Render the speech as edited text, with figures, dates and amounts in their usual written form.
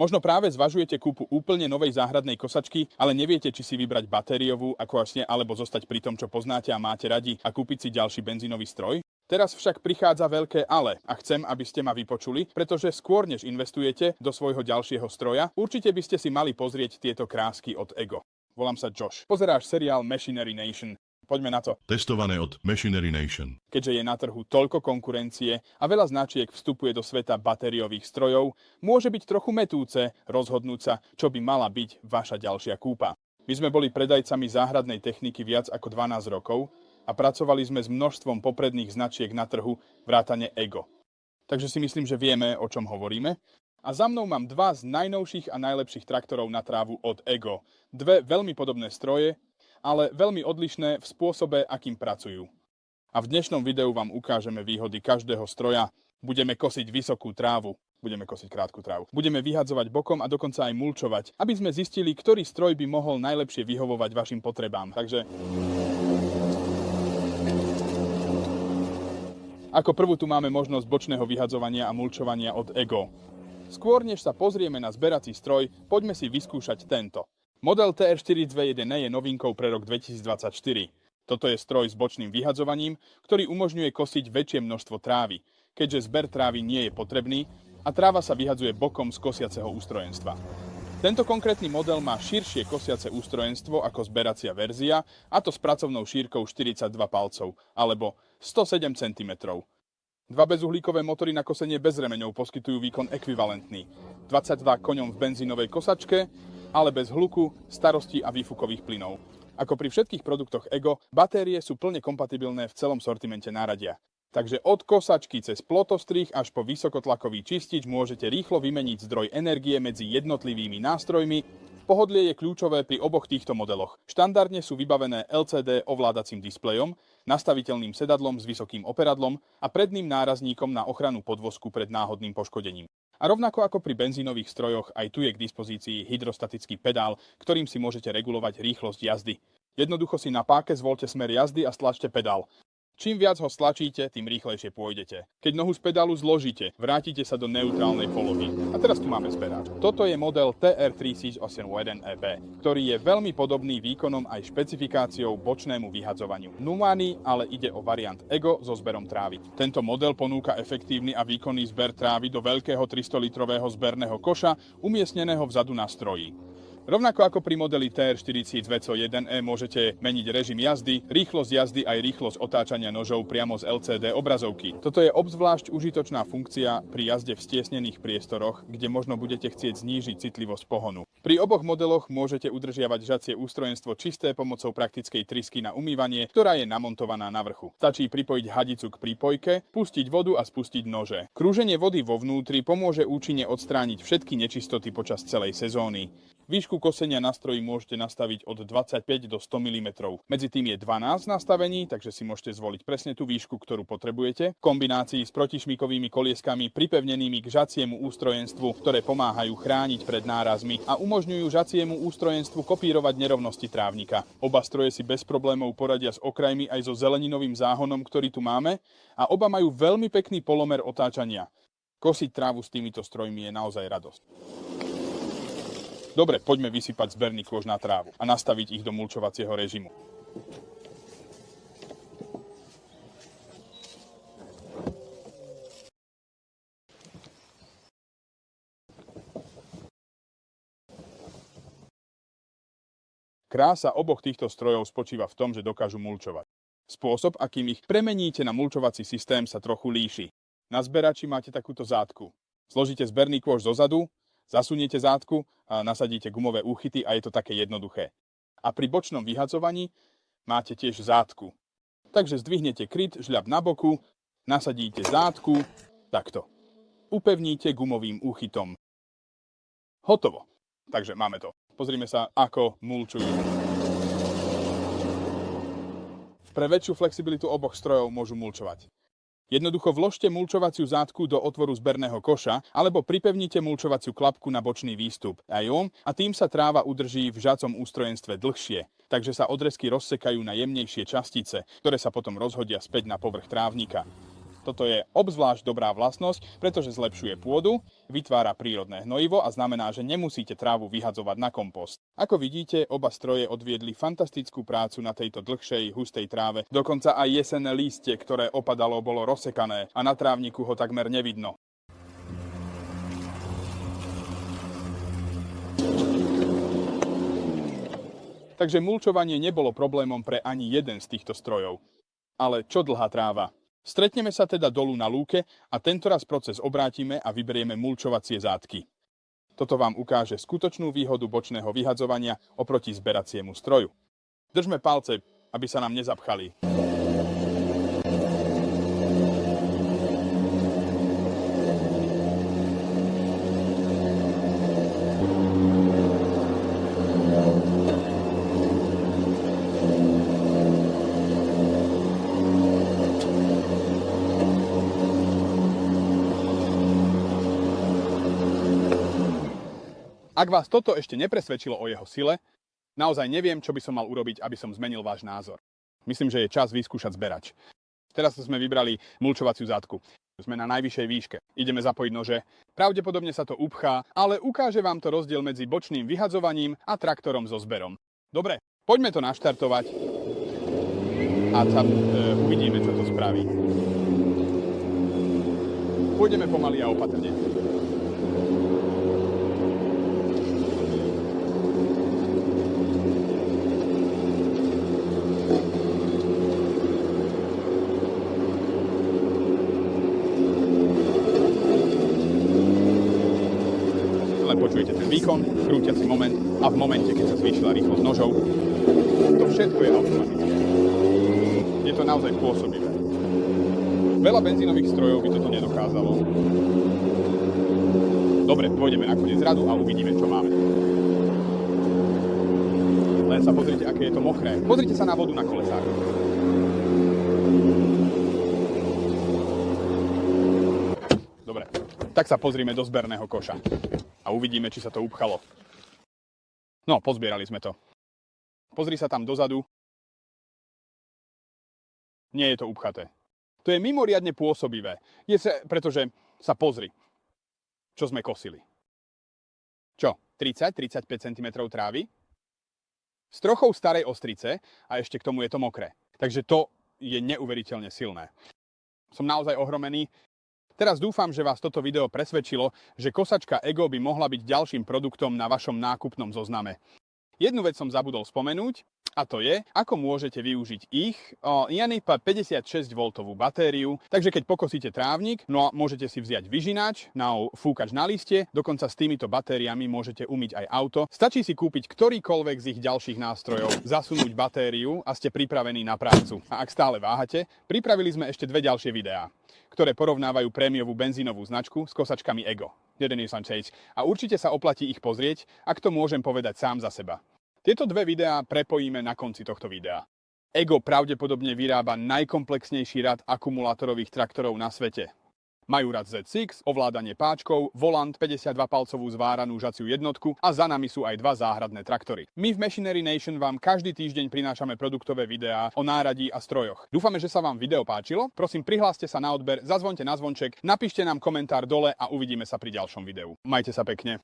Možno práve zvažujete kúpu úplne novej záhradnej kosačky, ale neviete, či si vybrať batériovú alebo zostať pri tom, čo poznáte a máte radi a kúpiť si ďalší benzínový stroj? Teraz však prichádza veľké ale a chcem, aby ste ma vypočuli, pretože skôr než investujete do svojho ďalšieho stroja, určite by ste si mali pozrieť tieto krásky od Ego. Volám sa Josh. Pozeráš seriál Machinery Nation. Poďme na to. Testované od Machinery Nation. Keďže je na trhu toľko konkurencie a veľa značiek vstupuje do sveta batériových strojov, môže byť trochu mätúce rozhodnúť sa, čo by mala byť vaša ďalšia kúpa. My sme boli predajcami záhradnej techniky viac ako 12 rokov a pracovali sme s množstvom popredných značiek na trhu vrátane Ego. Takže si myslím, že vieme, o čom hovoríme. A za mnou mám dva z najnovších a najlepších traktorov na trávu od Ego. Dve veľmi podobné stroje, ale veľmi odlišné v spôsobe, akým pracujú. A v dnešnom videu vám ukážeme výhody každého stroja. Budeme kosiť vysokú trávu, budeme kosiť krátku trávu. Budeme vyhadzovať bokom a dokonca aj mulčovať, aby sme zistili, ktorý stroj by mohol najlepšie vyhovovať vašim potrebám. Takže ako prvú tu máme možnosť bočného vyhadzovania a mulčovania od Ego. Skôr než sa pozrieme na zberací stroj, poďme si vyskúšať tento. Model TR421 je novinkou pre rok 2024. Toto je stroj s bočným vyhadzovaním, ktorý umožňuje kosiť väčšie množstvo trávy, keďže zber trávy nie je potrebný a tráva sa vyhadzuje bokom z kosiaceho ústrojenstva. Tento konkrétny model má širšie kosiace ústrojenstvo ako zberacia verzia, a to s pracovnou šírkou 42 palcov, alebo 107 cm. Dva bezuhlíkové motory na kosenie bez remeňov poskytujú výkon ekvivalentný. 22 koňom v benzínovej kosačke, ale bez hluku, starostí a výfukových plynov. Ako pri všetkých produktoch Ego, batérie sú plne kompatibilné v celom sortimente náradia. Takže od kosačky cez plotostrih až po vysokotlakový čistič môžete rýchlo vymeniť zdroj energie medzi jednotlivými nástrojmi. Pohodlie je kľúčové pri oboch týchto modeloch. Štandardne sú vybavené LCD ovládacím displejom, nastaviteľným sedadlom s vysokým operadlom a predným nárazníkom na ochranu podvozku pred náhodným poškodením. A rovnako ako pri benzínových strojoch, aj tu je k dispozícii hydrostatický pedál, ktorým si môžete regulovať rýchlosť jazdy. Jednoducho si na páke zvoľte smer jazdy a stlačte pedál. Čím viac ho stlačíte, tým rýchlejšie pôjdete. Keď nohu z pedálu zložíte, vrátite sa do neutrálnej polohy. A teraz tu máme zberač. Toto je model TR3081EB, ktorý je veľmi podobný výkonom aj špecifikáciou bočnému vyhadzovaniu. Numany, ale ide o variant Ego so zberom trávy. Tento model ponúka efektívny a výkonný zber trávy do veľkého 300-litrového zberného koša, umiestneného vzadu na stroji. Rovnako ako pri modeli TR4201E môžete meniť režim jazdy, rýchlosť jazdy aj rýchlosť otáčania nožov priamo z LCD obrazovky. Toto je obzvlášť užitočná funkcia pri jazde v stiesnených priestoroch, kde možno budete chcieť znížiť citlivosť pohonu. Pri oboch modeloch môžete udržiavať žacie ústrojenstvo čisté pomocou praktickej trysky na umývanie, ktorá je namontovaná na vrchu. Stačí pripojiť hadicu k prípojke, pustiť vodu a spustiť nože. Krúženie vody vo vnútri pomôže účinne odstrániť všetky nečistoty počas celej sezóny. Výšku kosenia na stroji môžete nastaviť od 25 do 100 mm. Medzi tým je 12 nastavení, takže si môžete zvoliť presne tú výšku, ktorú potrebujete. V kombinácii s protišmikovými kolieskami pripevnenými k žaciemu ústrojenstvu, ktoré pomáhajú chrániť pred nárazmi a umožňujú žaciemu ústrojenstvu kopírovať nerovnosti trávnika. Oba stroje si bez problémov poradia s okrajmi aj so zeleninovým záhonom, ktorý tu máme, a oba majú veľmi pekný polomer otáčania. Kosiť trávu s týmito strojmi je naozaj radosť. Dobre, poďme vysypať zberný kôž na trávu a nastaviť ich do mulčovacieho režimu. Krása oboch týchto strojov spočíva v tom, že dokážu mulčovať. Spôsob, akým ich premeníte na mulčovací systém, sa trochu líši. Na zberači máte takúto zátku. Zložíte zberný kôž zozadu, zasuniete zátku a nasadíte gumové úchyty a je to také jednoduché. A pri bočnom vyhadzovaní máte tiež zátku. Takže zdvihnete kryt, žľab na boku, nasadíte zátku, takto. Upevníte gumovým úchytom. Hotovo. Takže máme to. Pozrime sa, ako mulčujú. Pre väčšiu flexibilitu oboch strojov môžu mulčovať. Jednoducho vložte mulčovaciu zátku do otvoru zberného koša alebo pripevnite mulčovaciu klapku na bočný výstup a tým sa tráva udrží v žacom ústrojenstve dlhšie, takže sa odrezky rozsekajú na jemnejšie častice, ktoré sa potom rozhodia späť na povrch trávnika. Toto je obzvlášť dobrá vlastnosť, pretože zlepšuje pôdu, vytvára prírodné hnojivo a znamená, že nemusíte trávu vyhadzovať na kompost. Ako vidíte, oba stroje odviedli fantastickú prácu na tejto dlhšej, hustej tráve. Dokonca aj jesenné lístie, ktoré opadalo, bolo rozsekané a na trávniku ho takmer nevidno. Takže mulčovanie nebolo problémom pre ani jeden z týchto strojov. Ale čo dlhá tráva? Stretneme sa teda dolu na lúke a tentoraz proces obrátime a vyberieme mulčovacie zátky. Toto vám ukáže skutočnú výhodu bočného vyhadzovania oproti zberaciemu stroju. Držme palce, aby sa nám nezapchali. Ak vás toto ešte nepresvedčilo o jeho sile, naozaj neviem, čo by som mal urobiť, aby som zmenil váš názor. Myslím, že je čas vyskúšať zberač. Teraz sme vybrali mulčovaciu zátku. Sme na najvyššej výške. Ideme zapojiť nože. Pravdepodobne sa to upchá, ale ukáže vám to rozdiel medzi bočným vyhadzovaním a traktorom so zberom. Dobre, poďme to naštartovať a tam uvidíme, čo to spraví. Pôjdeme pomaly a opatrne. Len počujete ten výkon, krútiaci moment a v momente, keď sa zvýšila rýchlosť nožov, to všetko je automatické. Je to naozaj pôsobivé. Veľa benzínových strojov by toto nedokázalo. Dobre, pôjdeme na koniec radu a uvidíme, čo máme. Len sa pozrite, aké je to mokré. Pozrite sa na vodu na kolesách. Dobre, tak sa pozrime do zberného koša. A uvidíme, či sa to upchalo. No, pozbierali sme to. Pozri sa tam dozadu. Nie je to upchaté. To je mimoriadne pôsobivé. Pretože sa pozri, čo sme kosili. Čo? 30-35 cm trávy? S trochou starej ostrice a ešte k tomu je to mokré. Takže to je neuveriteľne silné. Som naozaj ohromený. Teraz dúfam, že vás toto video presvedčilo, že kosačka Ego by mohla byť ďalším produktom na vašom nákupnom zozname. Jednu vec som zabudol spomenúť, a to je, ako môžete využiť ich Ianipa 56V batériu. Takže keď pokosíte trávnik, no a môžete si vziať vyžinač, fúkač na liste, dokonca s týmito batériami môžete umyť aj auto. Stačí si kúpiť ktorýkoľvek z ich ďalších nástrojov, zasunúť batériu a ste pripravení na prácu. A ak stále váhate, pripravili sme ešte 2 ďalšie videá, ktoré porovnávajú prémiovú benzínovú značku s kosačkami Ego. A určite sa oplatí ich pozrieť, ak to môžem povedať sám za seba. Tieto 2 videá prepojíme na konci tohto videa. Ego pravdepodobne vyrába najkomplexnejší rad akumulátorových traktorov na svete. Majú rad Z6, ovládanie páčkov, volant, 52-palcovú zváranú žaciu jednotku a za nami sú aj 2 záhradné traktory. My v Machinery Nation vám každý týždeň prinášame produktové videá o náradí a strojoch. Dúfame, že sa vám video páčilo. Prosím, prihláste sa na odber, zazvoňte na zvonček, napíšte nám komentár dole a uvidíme sa pri ďalšom videu. Majte sa pekne.